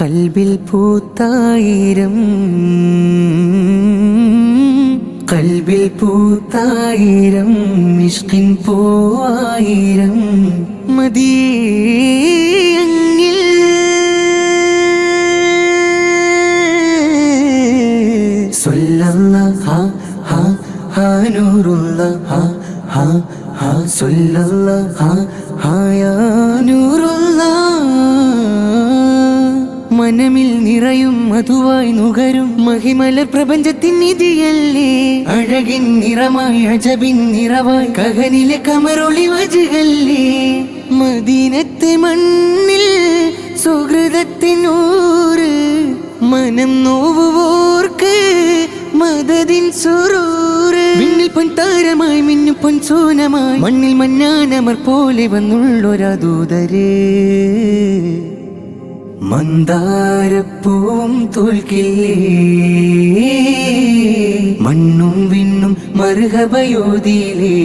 കൽബിൽ പൂത്തായിരം കൽബിൽ പൂത്തായിരം ഇഷ്കിൻ പൂവായിരം മദീയങ്ങിൽ സ്വല്ലല്ലാഹ ഹ ഹ നൂറുല്ലാഹ ഹ ഹ സ്വല്ലല്ലാഹ ഹ യാ നൂറുല്ലാഹ മനമിൽ നിറയും മധുവായി നുകരും മഹിമലർ പ്രപഞ്ചത്തിൻ നിധിയല്ലേ അഴകിൻ നിറമായി അജബിൻ നിറവായി കഹനിലെ കമറൊളി വജുകല്ലേ മദീനത്തെ മണ്ണിൽ സുഹൃതത്തിനൂറ് മനം നോവുവോർക്ക് മദദിൻ സുറൂറ് വിണ്ണിൽ പൊൻതാരമായി മിന്നും പൊൻസോനമായി മണ്ണിൽ മന്നാനമർ പോലെ വന്നുള്ളൊരദൂതരേ മന്ദാരപ്പൂവും തോൽക്കില്ലേ മണ്ണും വിണ്ണും മർഹബയോദിലേ